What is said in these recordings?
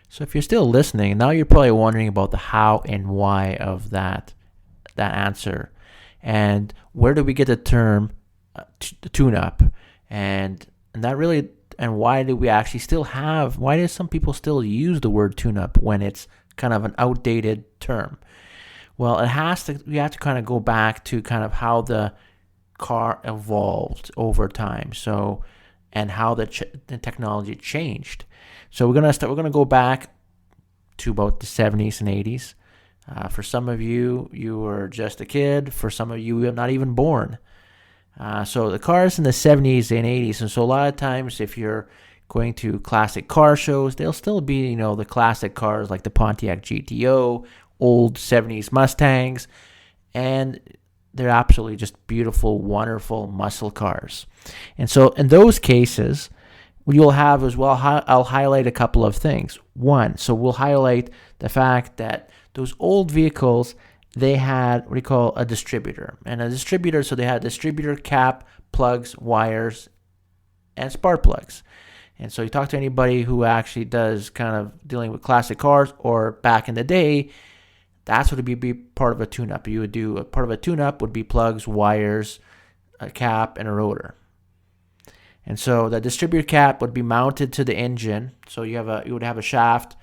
So if you're still listening, now you're probably wondering about the how and why of that answer, and where do we get the term tune-up, and that really, and why do we actually still have? Why do some people still use the word tune-up when it's kind of an outdated term? Well, we have to kind of go back to kind of how the car evolved over time. So, and how the technology changed. So we're gonna go back to about the 70s and 80s. For some of you, you were just a kid. For some of you, you're not even born. So the cars in the 70s and 80s, and so a lot of times if you're going to classic car shows, they'll still be, the classic cars like the Pontiac GTO, old 70s Mustangs, and they're absolutely just beautiful, wonderful muscle cars. And so in those cases, what you'll have as well, I'll highlight a couple of things. One, so we'll highlight the fact that those old vehicles, they had what we call a distributor. And a distributor, so they had distributor cap, plugs, wires, and spark plugs. And so you talk to anybody who actually does kind of dealing with classic cars or back in the day, that's what would be part of a tune-up. You would do a part of a tune-up would be plugs, wires, a cap, and a rotor. And so the distributor cap would be mounted to the engine. So you would have a shaft,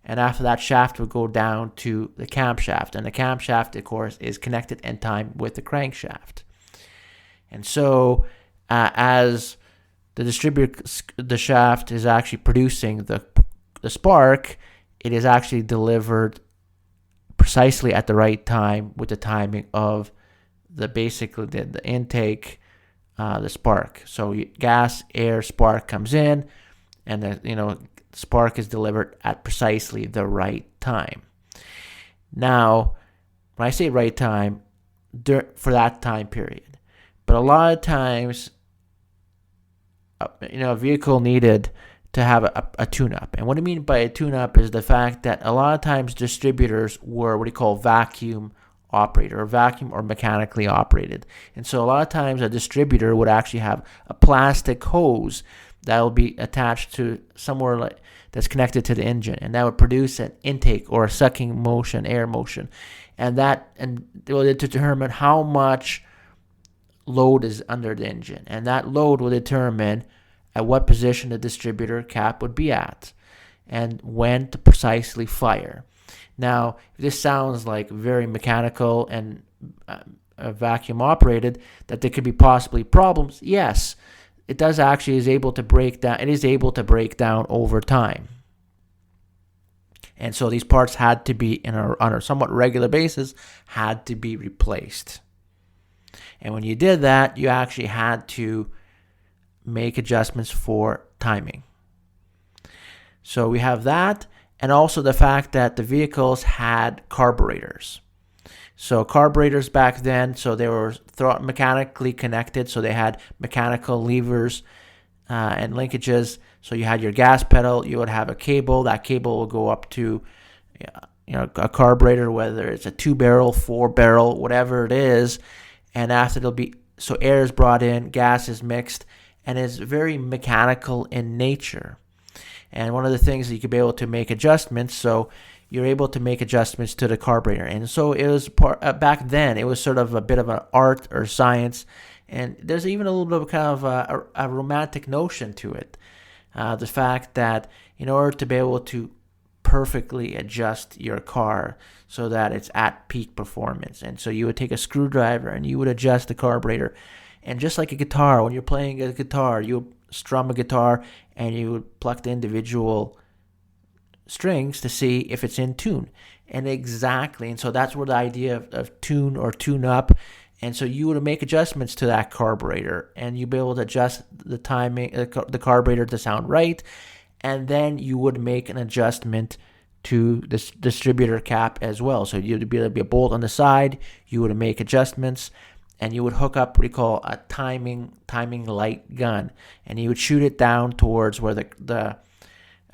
and after that shaft would go down to the camshaft. And the camshaft, of course, is connected in time with the crankshaft. And so as the shaft is actually producing the spark, it is actually delivered precisely at the right time with the timing of the intake, the spark. So gas, air, spark comes in, and the spark is delivered at precisely the right time. Now, when I say right time, for that time period, but a lot of times, a vehicle needed to have a tune-up. And what I mean by a tune-up is the fact that a lot of times distributors were what we call vacuum operated, or vacuum or mechanically operated. And so a lot of times a distributor would actually have a plastic hose that will be attached to somewhere that's connected to the engine, and that would produce an intake or a sucking motion, air motion. And it will determine how much load is under the engine, and that load will determine at what position the distributor cap would be at and when to precisely fire. Now, if this sounds like very mechanical and vacuum operated, that there could be possibly problems, yes, it is able to break down over time. And so these parts had to be on a somewhat regular basis, had to be replaced. And when you did that, you actually had to make adjustments for timing. So we have that, and also the fact that the vehicles had carburetors. So carburetors back then, so they were mechanically connected, so they had mechanical levers and linkages. So you had your gas pedal, you would have a cable. That cable will go up to a carburetor, whether it's a 2-barrel, 4-barrel, whatever it is. And after air is brought in, gas is mixed, and it's very mechanical in nature. And one of the things that you could be able to make adjustments, so you're able to make adjustments to the carburetor. And so it was back then, it was sort of a bit of an art or science, and there's even a little bit of kind of a romantic notion to it. The fact that in order to be able to perfectly adjust your car so that it's at peak performance, and so you would take a screwdriver and you would adjust the carburetor. And just like a guitar, when you're playing a guitar, you strum a guitar and you would pluck the individual strings to see if it's in tune. And so that's where the idea of tune or tune up. And so you would make adjustments to that carburetor, and you'd be able to adjust the timing, the carburetor to sound right. And then you would make an adjustment to this distributor cap as well. So you'd be able to be a bolt on the side, you would make adjustments, and you would hook up what we call a timing light gun, and you would shoot it down towards where the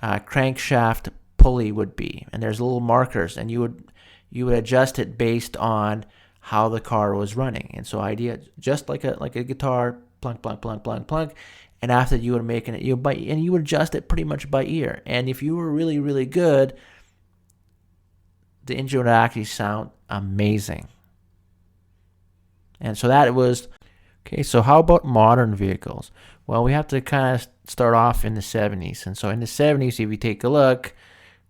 crankshaft pulley would be, and there's little markers, and you would adjust it based on how the car was running. And so idea just like a guitar, plunk plunk plunk plunk plunk, And after you would make it, you would adjust it pretty much by ear. And if you were really, really good, the engine would actually sound amazing. And so that was, okay, so how about modern vehicles? Well, we have to kind of start off in the 70s. And so in the 70s, if you take a look,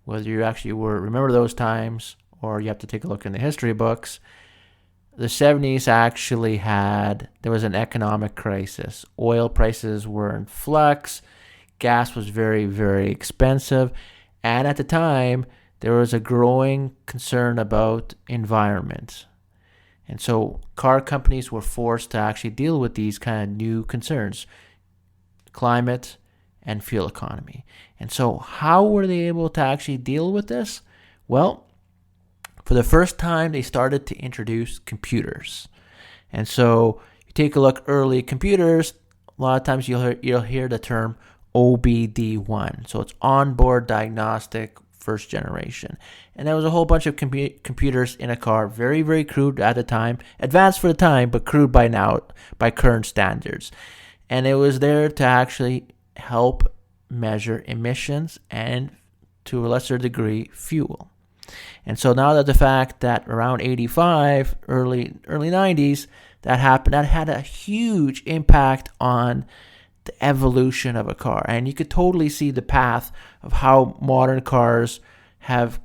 whether you actually remember those times or you have to take a look in the history books, the 70s actually there was an economic crisis. Oil prices were in flux. Gas was very, very expensive. And at the time, there was a growing concern about environment. And so car companies were forced to actually deal with these kind of new concerns, climate and fuel economy. And so how were they able to actually deal with this? Well, for the first time, they started to introduce computers. And so you take a look early computers, a lot of times you'll hear the term OBD1. So it's onboard diagnostic first generation. And there was a whole bunch of computers in a car, very, very crude at the time, advanced for the time, but crude by now, by current standards. And it was there to actually help measure emissions and, to a lesser degree, fuel. And so now that the fact that around 85, early 90s, that happened, that had a huge impact on the evolution of a car. And you could totally see the path of how modern cars have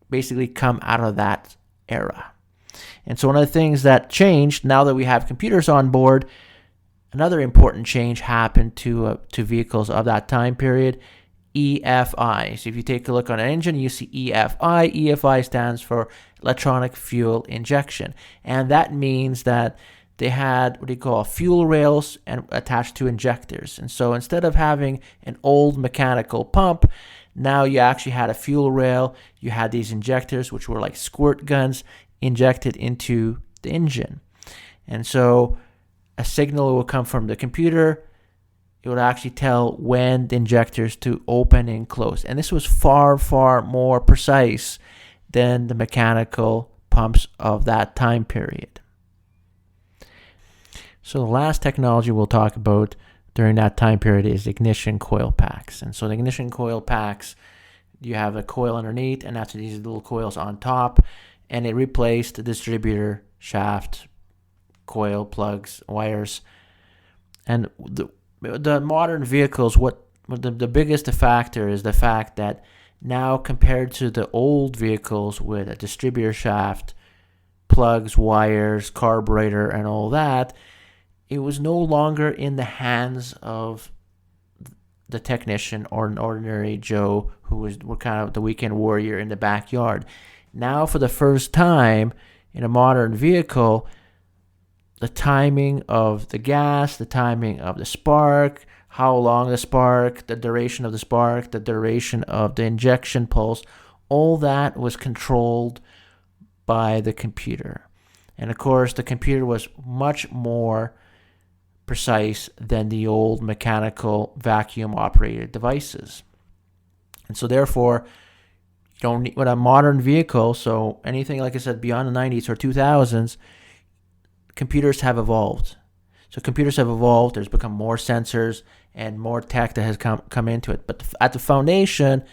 basically come out of that era. And so one of the things that changed, now that we have computers on board, another important change happened to vehicles of that time period, EFI. So if you take a look on an engine, you see EFI. EFI stands for electronic fuel injection. And that means that they had what they call fuel rails and attached to injectors. And so instead of having an old mechanical pump, now you actually had a fuel rail. You had these injectors, which were like squirt guns, injected into the engine. And so a signal will come from the computer. It would actually tell when the injectors to open and close. And this was far, far more precise than the mechanical pumps of that time period. So the last technology we'll talk about during that time period is ignition coil packs. And so the ignition coil packs, you have a coil underneath, and that's these little coils on top, and it replaced the distributor shaft, coil, plugs, wires. And the modern vehicles, the biggest factor is the fact that now, compared to the old vehicles with a distributor shaft, plugs, wires, carburetor, and all that, it was no longer in the hands of the technician or an ordinary Joe who was kind of the weekend warrior in the backyard. Now, for the first time in a modern vehicle, the timing of the gas, the timing of the spark, how long the spark, the duration of the spark, the duration of the injection pulse, all that was controlled by the computer. And of course, the computer was much more precise than the old mechanical vacuum operated devices. And so therefore, you don't need, with a modern vehicle, so anything, like I said, beyond the 90s or 2000s, computers have evolved. So computers have evolved. There's become more sensors and more tech that has come into it. But at the foundation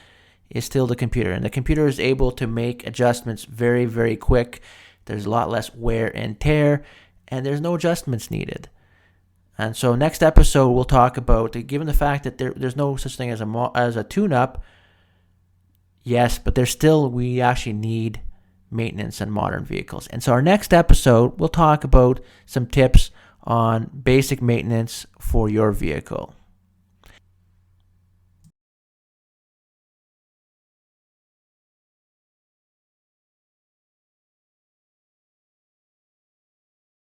is still the computer. And the computer is able to make adjustments very, very quick. There's a lot less wear and tear, and there's no adjustments needed. And so next episode, we'll talk about, given the fact that there's no such thing as a tune-up, yes, but we actually need maintenance in modern vehicles. And so our next episode, we'll talk about some tips on basic maintenance for your vehicle.